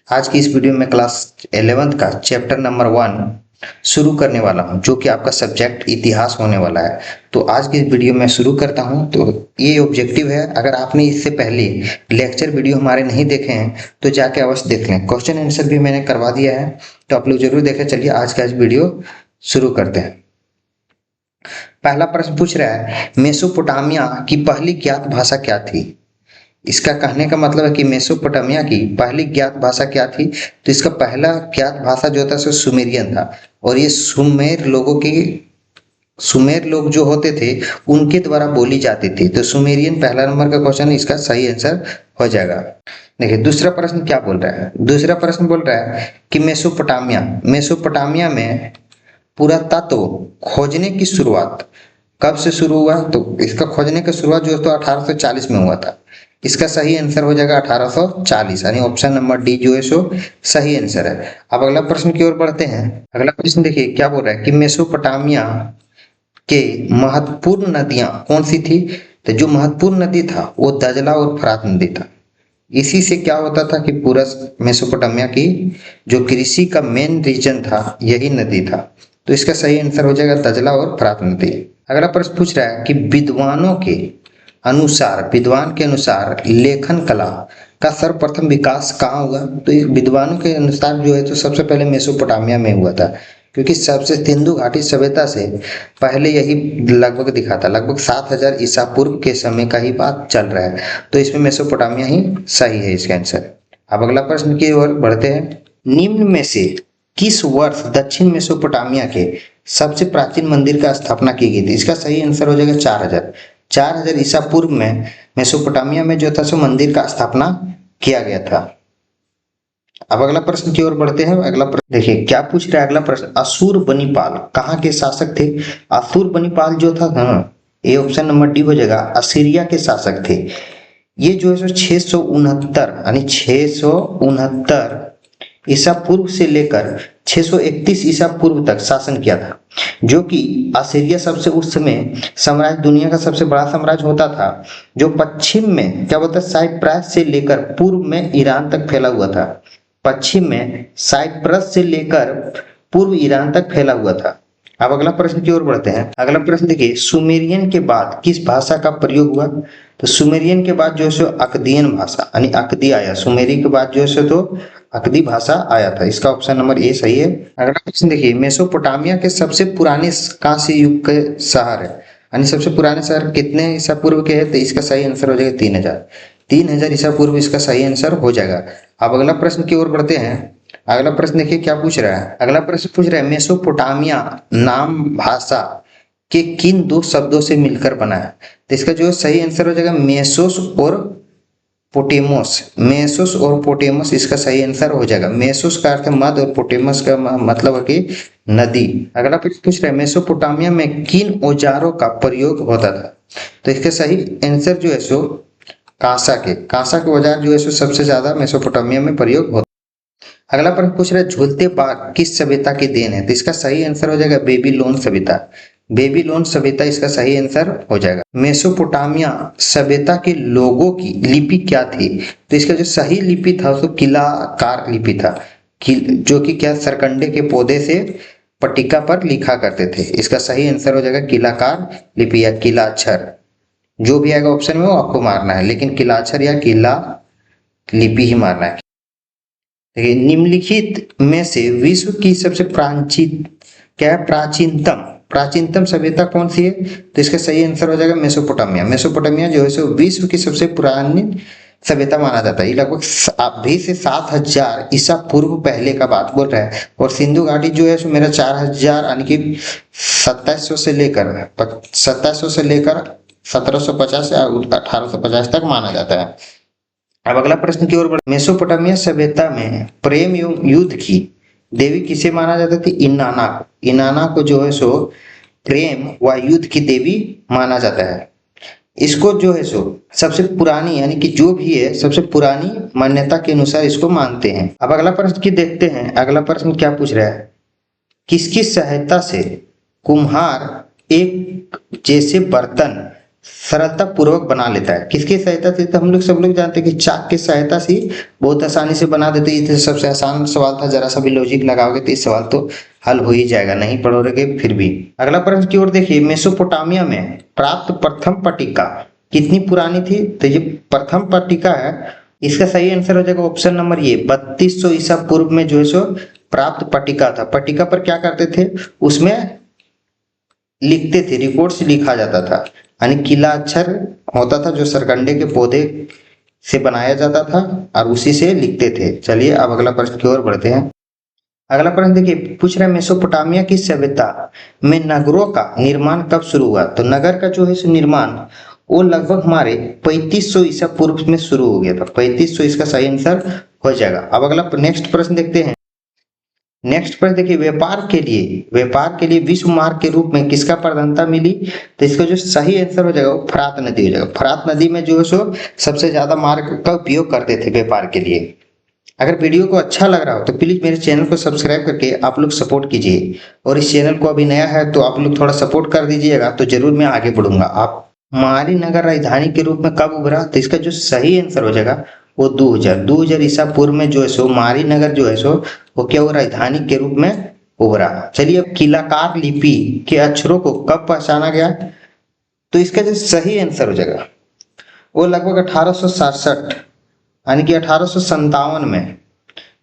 आज की इस वीडियो में क्लास 11th का चैप्टर नंबर 1 शुरू करने वाला हूं, जो कि आपका सब्जेक्ट इतिहास होने वाला है। तो आज की वीडियो में शुरू करता हूं। तो ये ऑब्जेक्टिव है, अगर आपने इससे पहले लेक्चर वीडियो हमारे नहीं देखे हैं तो जाके अवश्य देख लें। क्वेश्चन आंसर भी मैंने करवा दिया है, तो आप लोग जरूर देखें। चलिए आज का वीडियो शुरू करते हैं। पहला प्रश्न पूछ रहा है, मेसोपोटामिया की पहली ज्ञात भाषा क्या थी? इसका कहने का मतलब है कि मेसोपोटामिया की पहली ज्ञात भाषा क्या थी। तो इसका पहला ज्ञात भाषा जो था सो सुमेरियन था, और ये सुमेर लोग जो होते थे उनके द्वारा बोली जाती थी। तो सुमेरियन पहला नंबर का क्वेश्चन, इसका सही आंसर हो जाएगा। देखिए दूसरा प्रश्न क्या बोल रहा है। दूसरा प्रश्न बोल रहा है कि मेसोपोटामिया में पुरातत्व खोजने की शुरुआत कब से शुरू हुआ? तो इसका खोजने की शुरुआत जो है तो 1840 में हुआ था। इसका सही आंसर हो जाएगा 1840, यानी ऑप्शन नंबर डी जो है सो सही आंसर है। अब अगला प्रश्न की ओर बढ़ते हैं। अगला प्रश्न देखिए क्या बोल रहा है कि मेसोपोटामिया के महत्वपूर्ण नदियां कौन सी थी? तो जो महत्वपूर्ण नदी था वो दजला और फरात नदी था। इसी से क्या होता था कि पूरा मेसोपोटामिया की जो कृषि का मेन रीजन था यही नदी था। तो इसका सही आंसर हो जाएगा दजला और फरात नदी। अगला प्रश्न पूछ रहा है कि विद्वान के अनुसार लेखन कला का सर्वप्रथम विकास कहाँ हुआ? तो विद्वानों के अनुसार जो है तो सबसे पहले मेसोपोटामिया में हुआ था, क्योंकि सबसे सिंधु घाटी सभ्यता से पहले यही लगभग दिखा था। लगभग 7000 ईसा पूर्व के समय का ही बात चल रहा है। तो इसमें मेसोपोटामिया ही सही है इसका आंसर। अब अगला प्रश्न की ओर बढ़ते हैं। निम्न में से किस वर्ष दक्षिण मेसोपोटामिया के सबसे प्राचीन मंदिर का स्थापना की गई थी? इसका सही आंसर हो जाएगा 4000 ईसा पूर्व में मेसोपोटामिया में जो था सो मंदिर का स्थापना किया गया था। अब अगला प्रश्न की ओर बढ़ते हैं। अगला प्रश्न देखिए क्या पूछ रहा है। अगला प्रश्न, अशुरबनिपाल कहाँ के शासक थे? अशुरबनिपाल जो था ये ऑप्शन नंबर डी हो जाएगा, असीरिया के शासक थे। ये जो है सो 669 यानी 669 ईसा पूर्व से लेकर 631 ईसा पूर्व तक शासन किया था, जो कि असीरिया सबसे उस समय साम्राज्य दुनिया का सबसे बड़ा साम्राज्य होता था, जो पश्चिम में क्या बोलता है साइप्रस से लेकर पूर्व में ईरान तक फैला हुआ था। पश्चिम में साइप्रस से लेकर पूर्व ईरान तक फैला हुआ था। अब अगला प्रश्न की ओर बढ़ते हैं। अगला प्रश्न देखिए, सुमेरियन के बाद किस भाषा का प्रयोग हुआ? तो सुमेरियन के बाद जो है सो अकदियन भाषा यानी अकदी आया। सुमेरी के बाद जो है तो अकदी भाषा आया था। इसका ऑप्शन नंबर ए सही है। अगला प्रश्न देखिए, मेसोपोटामिया के सबसे पुराने कांस्य युग के शहर है, यानी सबसे पुराने शहर कितने ईसा पूर्व के हैं? तो इसका सही आंसर हो जाएगा 3000 ईसा पूर्व इसका सही आंसर हो जाएगा। अब अगला प्रश्न की ओर बढ़ते हैं। अगला प्रश्न देखिए क्या पूछ रहा है। अगला प्रश्न पूछ रहा है, मेसोपोटामिया नाम भाषा के किन दो शब्दों से मिलकर बना है? तो इसका जो सही आंसर हो जाएगा मेसोस और पोटेमस इसका सही आंसर हो जाएगा। मेसोस का अर्थ मध्य और पोटेमस का मतलब है कि नदी। अगला प्रश्न पूछ रहा है, मेसोपोटामिया में किन औजारों का प्रयोग होता था? तो इसका सही आंसर जो है सो कांसा के औजार जो है सो सबसे ज्यादा मेसोपोटामिया में प्रयोग होता है। अगला प्रश्न पूछ रहा है, झूलते बाग किस सभ्यता की देन है? तो इसका सही आंसर हो जाएगा बेबीलोन सभ्यता इसका सही आंसर हो जाएगा। मेसोपोटामिया सभ्यता के लोगों की लिपि क्या थी? तो इसका जो सही लिपि था उसको किलाकार लिपि था, जो कि क्या सरकंडे के पौधे से पट्टिका पर लिखा करते थे। इसका सही आंसर हो जाएगा किलाकार लिपि या किलाक्षर। जो भी आएगा ऑप्शन में वो आपको मारना है, लेकिन किलाक्षर या किला लिपि ही मारना है। देखिए निम्नलिखित में से विश्व की सबसे प्राचीनतम सभ्यता कौन सी है? तो इसका सही आंसर हो जाएगा मेसोपोटामिया जो है सो विश्व की सबसे पुरानी सभ्यता माना जाता है। ये लगभग अभी से 7000 ईसा पूर्व पहले का बात बोल रहा है। और सिंधु घाटी जो है सो मेरा 4000 यानी कि 2700 से लेकर 1750 या 1850 तक माना जाता है। अब अगला प्रश्न की ओर बढ़े। मेसोपोटामिया सभ्यता में प्रेम एवं युद्ध की देवी किसे माना जाता था? इनाना को जो है सो प्रेम व युद्ध की देवी माना जाता है। इसको जो है सो सबसे पुरानी यानी कि जो भी है सबसे पुरानी मान्यता के अनुसार इसको मानते हैं। अब अगला प्रश्न की देखते हैं। अगला प्रश्न क्या पूछ रहा है, किसकी सहायता से कुम्हार एक जैसे बर्तन सरलता पूर्वक बना लेता है। किसकी सहायता से? तो हम लोग सब लोग जानते हैं कि चाक की सहायता से बहुत आसानी से बना देते हैं। ये सबसे आसान सवाल था, जरा सा भी लॉजिक लगाओगे तो इस सवाल तो हल हो ही जाएगा, नहीं पढ़ोगे फिर भी। अगला प्रश्न की ओर देखिए, मेसोपोटामिया में प्राप्त प्रथम पट्टिका कितनी पुरानी थी? तो ये प्रथम पट्टिका है, इसका सही आंसर हो जाएगा ऑप्शन नंबर ये 3200 ईसा पूर्व में जो है सो प्राप्त पट्टिका था। पट्टिका पर क्या करते थे? उसमें लिखते थे, रिकॉर्ड से लिखा जाता था, यानी किला अक्षर होता था जो सरकंडे के पौधे से बनाया जाता था और उसी से लिखते थे। चलिए अब अगला प्रश्न की ओर बढ़ते हैं। अगला प्रश्न देखिए, पूछ रहे मेसोपोटामिया की सभ्यता में नगरों का निर्माण कब शुरू हुआ? तो नगर का जो है सो निर्माण वो लगभग हमारे 3500 ईसा पूर्व में शुरू हो गया था। 3500 इसका सही आंसर हो जाएगा। अब अगला नेक्स्ट प्रश्न देखते हैं। नेक्स्ट पर देखिए, व्यापार के लिए विश्व मार्ग के रूप में किसका प्रधानता मिली? तो इसका जो सही आंसर हो जाएगा वो फरात नदी हो जाएगा। फरात नदी में जो है सो सबसे ज्यादा मार्ग का उपयोग करते थे व्यापार के लिए। अगर वीडियो को अच्छा लग रहा हो तो प्लीज मेरे चैनल को सब्सक्राइब करके आप लोग सपोर्ट कीजिए, और इस चैनल को अभी नया है तो आप लोग थोड़ा सपोर्ट कर दीजिएगा, तो जरूर मैं आगे बढ़ूंगा। आप मारी नगर राजधानी के रूप में कब उभरा? तो इसका जो सही आंसर हो जाएगा वो 2000 ईसा पूर्व में जो है सो मारी नगर जो है सो वो क्या वो राजधानी के रूप में उभरा। चलिए अब किलाकार लिपि के अक्षरों को कब पहचाना गया? तो इसका जो सही आंसर हो जाएगा वो लगभग 1867 यानी कि 1857 में,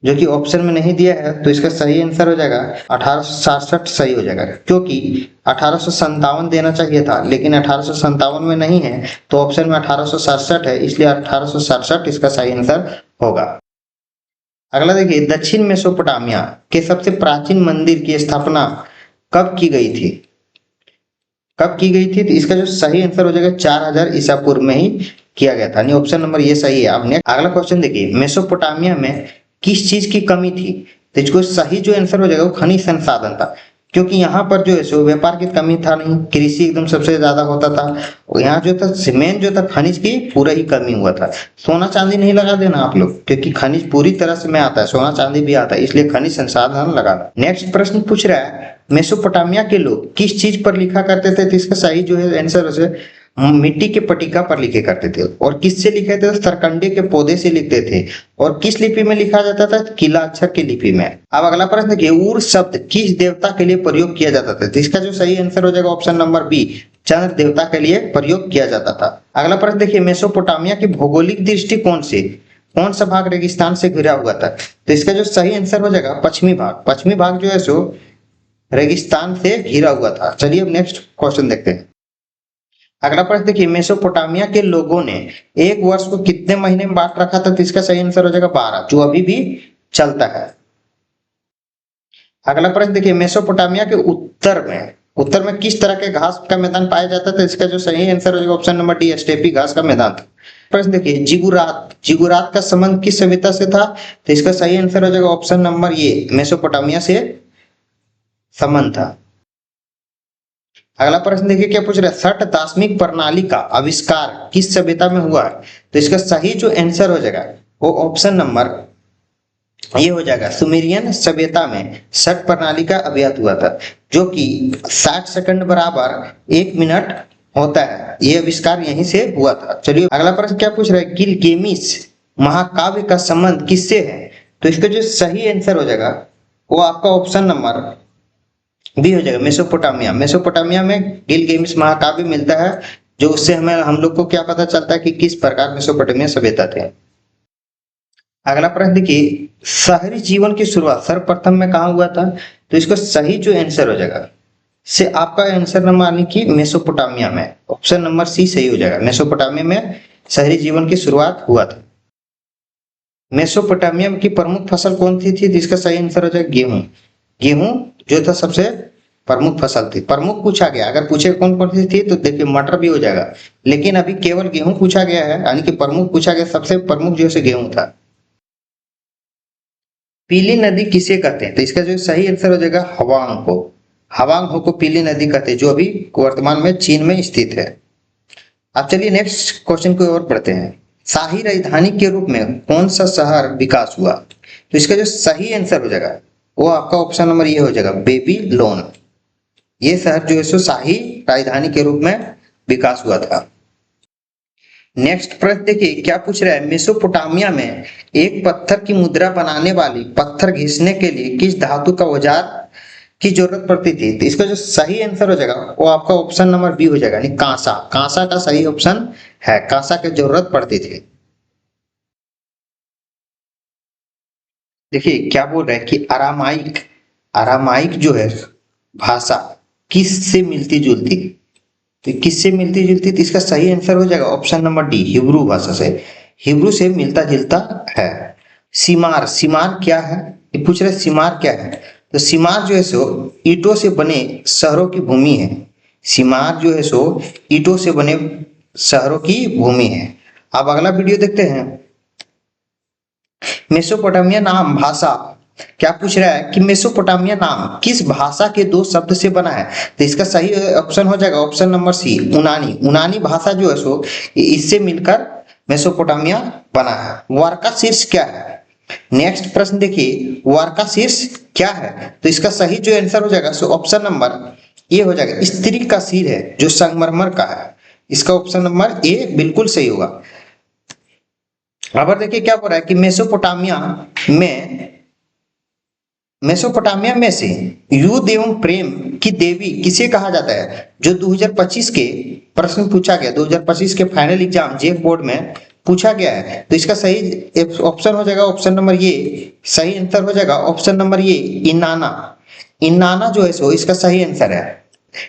जो कि ऑप्शन में नहीं दिया है, तो इसका सही आंसर हो जाएगा 1867 सही हो जाएगा, क्योंकि 1857 देना चाहिए था लेकिन 1857 में नहीं है, तो ऑप्शन में 1867 है, इसलिए 1867 इसका सही आंसर होगा। अगला देखिए, दक्षिण मेसोपोटामिया के सबसे प्राचीन मंदिर की स्थापना कब की गई थी? कब की गई थी? तो इसका जो सही आंसर हो जाएगा 4000 ईसा पूर्व में ही किया गया था। ऑप्शन नंबर ये सही है। अब नेक्स्ट अगला क्वेश्चन देखिए, मेसोपोटामिया में किस चीज की कमी थी? तो इसको सही जो आंसर हो जाएगा वो खनिज संसाधन था, क्योंकि यहाँ पर जो है सो व्यापार की कमी था नहीं, कृषि एकदम सबसे ज्यादा होता था। और यहाँ जो था सीमेंट जो था खनिज की पूरा ही कमी हुआ था। सोना चांदी नहीं लगा देना आप लोग, क्योंकि खनिज पूरी तरह से में आता है, सोना चांदी भी आता है, इसलिए खनिज संसाधन लगाना। नेक्स्ट प्रश्न पूछ रहा है, मेसोपोटामिया के लोग किस चीज पर लिखा करते थे? तो इसका सही जो है आंसर मिट्टी के पट्टिका पर लिखे करते थे। और किससे लिखे थे? सरकंडे के पौधे से लिखते थे। और किस लिपि में लिखा जाता था? किला अक्षर की लिपि में। अब अगला प्रश्न देखिए, ऊर शब्द किस देवता के लिए प्रयोग किया जाता था? तो इसका जो सही आंसर हो जाएगा ऑप्शन नंबर बी, चंद्र देवता के लिए प्रयोग किया जाता था। अगला प्रश्न देखिए, मेसोपोटामिया की भौगोलिक दृष्टिकोण से कौन सा भाग रेगिस्तान से घिरा हुआ था? तो इसका जो सही आंसर हो जाएगा पश्चिमी भाग। पश्चिमी भाग जो है सो रेगिस्तान से घिरा हुआ था। चलिए अब नेक्स्ट क्वेश्चन देखते हैं। अगला प्रश्न देखिए, मेसोपोटामिया के लोगों ने एक वर्ष को कितने महीने में बांट रखा था? तो इसका सही आंसर हो जाएगा 12, जो अभी भी चलता है। अगला प्रश्न देखिए, मेसोपोटामिया के उत्तर में किस तरह के घास का मैदान पाया जाता था? इसका जो सही आंसर हो जाएगा ऑप्शन नंबर डी, स्टेपी घास का मैदान था। प्रश्न देखिए, जिगुरात का संबंध किस सभ्यता से था? तो इसका सही आंसर हो जाएगा ऑप्शन नंबर ये, मेसोपोटामिया से संबंध था। अगला प्रश्न देखिए, क्या पूछ रहा है, छठ दार्शनिक प्रणाली का आविष्कार किस सभ्यता में हुआ? तो इसका सही जो आंसर हो जाएगा वो ऑप्शन नंबर ये हो जाएगा, सुमेरियन सभ्यता में छठ प्रणाली का अभ्यास हुआ था, जो कि 60 सेकंड बराबर 1 मिनट होता है। ये आविष्कार यहीं से हुआ था। चलिए अगला प्रश्न क्या पूछ रहा है, गिलगेमिस महाकाव्य का संबंध किससे है? तो इसका जो सही आंसर हो जाएगा वो आपका ऑप्शन नंबर बी हो जाएगा, मेसोपोटामिया। मेसोपोटामिया में गिलगेमिस महाकाव्य मिलता है, जो उससे हम लोग को क्या पता चलता है कि किस प्रकार मेसोपोटामिया सभ्यता थे। अगला प्रश्न देखिए, शहरी जीवन की शुरुआत सर्वप्रथम में कहाँ हुआ था? तो इसको सही जो आंसर हो जाएगा से आपका आंसर नंबर यानी कि मेसोपोटामिया में, ऑप्शन नंबर सी सही हो जाएगा। मेसोपोटामिया में शहरी जीवन की शुरुआत हुआ था। मेसोपोटामिया की प्रमुख फसल कौन सी थी? जिसका सही आंसर हो जाएगा गेहूं। गेहूं जो था सबसे प्रमुख फसल थी। प्रमुख पूछा गया, अगर पूछे कौन कौन सी थी तो देखिए मटर भी हो जाएगा, लेकिन अभी केवल गेहूं पूछा गया है, यानी कि प्रमुख पूछा गया, सबसे प्रमुख जो है गेहूं था। पीली नदी किसे कहते हैं? तो इसका जो सही आंसर हो जाएगा हवांग को। हवांग हो को पीली नदी कहते हैं, जो अभी वर्तमान में चीन में स्थित है। अब चलिए नेक्स्ट क्वेश्चन की ओर बढ़ते हैं। शाही राजधानी के रूप में कौन सा शहर विकास हुआ? तो इसका जो सही आंसर हो जाएगा वो आपका ऑप्शन नंबर ये हो जाएगा, बेबीलोन। ये शहर जो है सो शाही राजधानी के रूप में विकास हुआ था। नेक्स्ट प्रश्न देखिए क्या पूछ रहा है, मेसोपोटामिया में एक पत्थर की मुद्रा बनाने वाली पत्थर घिसने के लिए किस धातु का औजार की जरूरत पड़ती थी? तो इसका जो सही आंसर हो जाएगा वो आपका ऑप्शन नंबर बी हो जाएगा, यानी कांसा। कांसा का सही ऑप्शन है, कांसा की जरूरत पड़ती थी। देखिए क्या बोल रहा है कि अरामाइक, अरामाइक जो है भाषा किससे मिलती जुलती, तो किससे मिलती जुलती, तो इसका सही आंसर हो जाएगा ऑप्शन नंबर डी, हिब्रू भाषा से। हिब्रू से मिलता जुलता है। सीमार, सीमार क्या है, ये पूछ रहे सीमार क्या है, तो सीमार जो है सो ईंटों से बने शहरों की भूमि है। सीमार जो है सो ईंटों से बने शहरों की भूमि है। अब अगला वीडियो देखते हैं। मेसोपोटामिया नाम भाषा, क्या पूछ रहा है कि मेसोपोटामिया नाम किस भाषा के दो शब्द से बना है? तो इसका सही ऑप्शन हो जाएगा ऑप्शन नंबर सी, यूनानी। यूनानी भाषा जो है सो इससे मिलकर मेसोपोटामिया बना है। वार्का शीर्ष क्या है? नेक्स्ट प्रश्न देखिए, वार्का शीर्ष क्या है? तो इसका सही जो आंसर हो जाएगा सो ऑप्शन नंबर ए हो जाएगा, स्त्री का सिर है जो संगमरमर का है। इसका ऑप्शन नंबर ए बिल्कुल सही होगा। अब देखिए क्या बोल रहा है कि मेसोपोटामिया में से युद्ध एवं प्रेम की देवी किसे कहा जाता है? जो 2025 के प्रश्न पूछा गया, 2025 के फाइनल एग्जाम जेक बोर्ड में पूछा गया है। तो इसका सही ऑप्शन हो जाएगा ऑप्शन नंबर ये, सही आंसर हो जाएगा ऑप्शन नंबर ये, इनाना। इनाना जो है सो इसका सही आंसर है।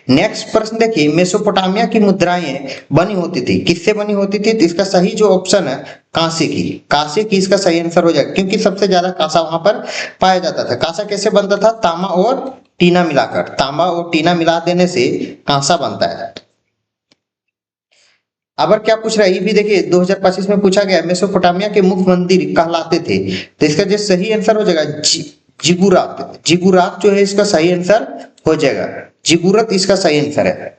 नेक्स्ट प्रश्न देखिए, मेसोपोटामिया की मुद्राएं बनी होती थी, किससे बनी होती थी? तो इसका सही जो ऑप्शन है कांसे की, कांसे की इसका सही आंसर हो जाएगा, क्योंकि सबसे ज्यादा कांसा वहां पर पाया जाता था। कांसा कैसे बनता था? तांबा और टीना मिलाकर, तांबा और टीना मिला देने से कांसा बनता है। अब क्या पूछ रहा है ये भी देखिए 2025 में पूछा गया, मेसोपोटामिया के मुख्य मंदिर कहलाते थे। तो इसका जो सही आंसर हो जाएगा जिगुरात। जिगुरात जो है इसका सही आंसर हो जाएगा, जिगुरत इसका सही आंसर है।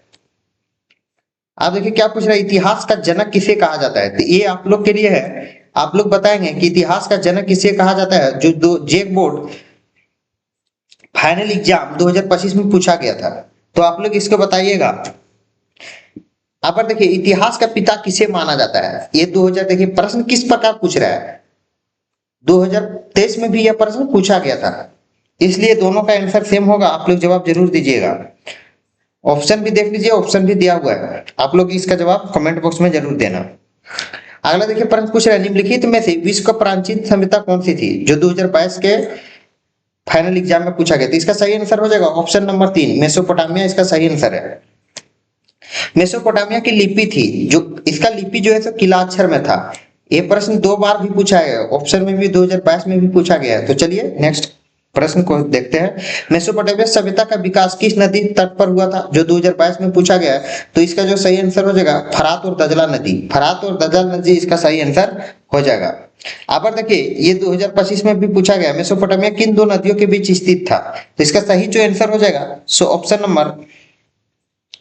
आप देखिए क्या पूछ रहा है, इतिहास का जनक किसे कहा जाता है? तो ये आप लोग के लिए है, आप लोग बताएंगे कि इतिहास का जनक किसे कहा जाता है, जो दो जेक बोर्ड फाइनल एग्जाम 2025 में पूछा गया था। तो आप लोग इसको बताइएगा। अब देखिए इतिहास का पिता किसे माना जाता है? ये 2000 देखिए प्रश्न किस प्रकार पूछ रहा है, 2023 में भी यह प्रश्न पूछा गया था, इसलिए दोनों का आंसर सेम होगा। आप लोग जवाब जरूर दीजिएगा। ऑप्शन भी देख लीजिए, ऑप्शन भी दिया हुआ है, आप लोग इसका जवाब कमेंट बॉक्स में जरूर देना। अगला देखिए प्रश्न पूछ रहा है, निम्नलिखित में से विश्व का प्राचीन सभ्यता कौन सी थी? जो 2022 के फाइनल एग्जाम में पूछा गया। तो इसका सही आंसर हो जाएगा ऑप्शन नंबर 3, मेसोपोटामिया इसका सही आंसर है। मेसोपोटामिया की लिपि थी, जो इसका लिपि जो है तो किलाक्षर में था। ये प्रश्न 2 बार भी पूछा गया, ऑप्शन में भी 2022 में भी पूछा गया है। तो चलिए नेक्स्ट प्रश्न को देखते हैं। मेसोपोटामिया सभ्यता का विकास किस नदी तट पर हुआ था? जो 2022 में पूछा गया है। तो इसका जो सही आंसर हो जाएगा फरात और दजला नदी, फरात और दजला नदी इसका सही आंसर हो जाएगा। अब देखिए ये 2025 में भी पूछा गया, मेसोपोटामिया किन दो नदियों के बीच स्थित था? तो इसका सही जो आंसर हो जाएगा सो ऑप्शन नंबर,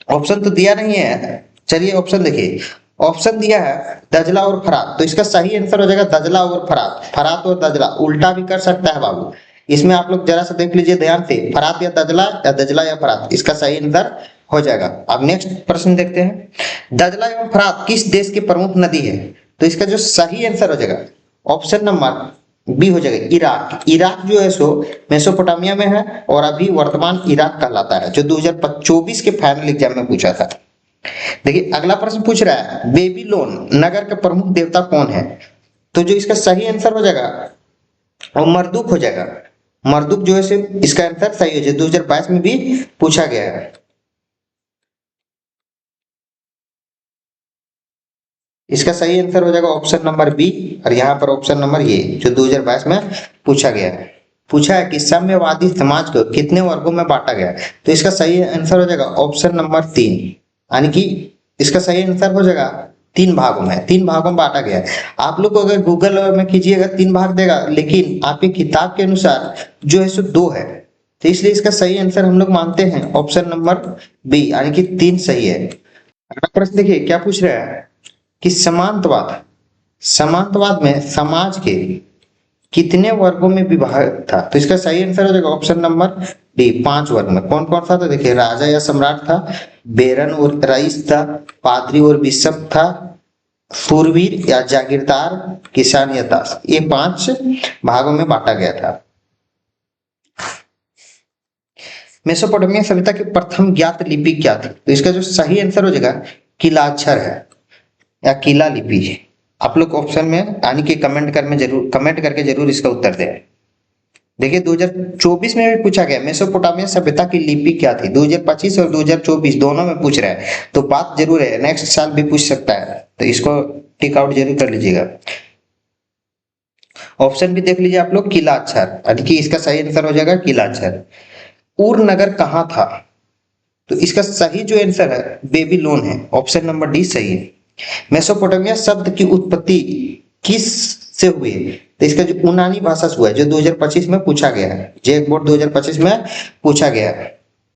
ऑप्शन तो दिया नहीं है, चलिए ऑप्शन देखिए, ऑप्शन दिया है दजला और फरात। तो इसका सही आंसर हो जाएगा दजला और फरात। फरात और दजला उल्टा भी कर सकता है बाबू, इसमें आप लोग जरा सा देख लीजिए ध्यान से, फरात या दजला या फरात, इसका सही आंसर हो जाएगा। अब नेक्स्ट प्रश्न देखते हैं, दजला एवं फरात किस देश की प्रमुख नदी है? तो इसका जो सही आंसर हो जाएगा ऑप्शन नंबर बी हो जाएगा, इराक। इराक जो है सो मेसोपोटामिया में है और अभी वर्तमान इराक कहलाता है, जो 2024 के फाइनल एग्जाम में पूछा था। देखिए अगला प्रश्न पूछ रहा है, बेबीलोन नगर का प्रमुख देवता कौन है? तो जो इसका सही आंसर हो जाएगा वो मर्दुक हो जाएगा। मर्दुक जो है इसका आंसर सही हो जाएगा, 2022 में भी पूछा गया है। इसका सही आंसर हो जाएगा ऑप्शन नंबर बी, और यहाँ पर ऑप्शन नंबर ये जो 2022 में पूछा गया है। पूछा है कि साम्यवादी समाज को कितने वर्गों में बांटा गया? तो इसका सही आंसर हो जाएगा ऑप्शन नंबर 3, यानी कि इसका सही आंसर हो जाएगा 3 भागों में, 3 भागों में बांटा गया है। आप लोग को अगर गूगल में कीजिएगा 3 भाग देगा, लेकिन आपकी किताब के अनुसार जो है सो 2 है, तो इसलिए इसका सही आंसर हम लोग मानते हैं ऑप्शन नंबर बी, यानी कि 3 सही है। अगला प्रश्न देखिए क्या पूछ रहा है कि समांतवाद, समांतवाद में समाज के कितने वर्गों में विभाजित था? तो इसका सही आंसर हो जाएगा ऑप्शन नंबर डी, 5 वर्ग में। कौन कौन सा था? देखिए राजा या सम्राट था, बेरन और रईस था, पादरी और बिशप था, शूरवीर या जागीरदार, किसान या दास। ये 5 भागों में बांटा गया था। मेसोपोटामिया सभ्यता की प्रथम ज्ञात लिपि क्या थी? तो इसका जो सही आंसर हो जाएगा किलाक्षर है या किला लिपि है। आप लोग ऑप्शन में यानी कि कमेंट करके जरूर इसका उत्तर दें। देखिए 2024 में भी पूछा गया मेसोपोटामिया सभ्यता की लिपि क्या थी। 2025 और 2024 दोनों में पूछ रहा है, तो बात जरूर है, नेक्स्ट साल भी पूछ सकता है, तो इसको टिक आउट जरूर कर लीजिएगा। ऑप्शन भी देख लीजिए आप लोग, किलाक्षर यानी कि इसका सही आंसर हो जाएगा किलाक्षर। उर नगर कहाँ था? तो इसका सही जो आंसर है बेबीलोन है, ऑप्शन नंबर डी सही है। मेसोपोटामिया शब्द की उत्पत्ति किस से हुई? तो इसका जो यूनानी भाषा से हुआ है, जो 2025 में पूछा गया है, जेक बोर्ड 2025 में पूछा गया है।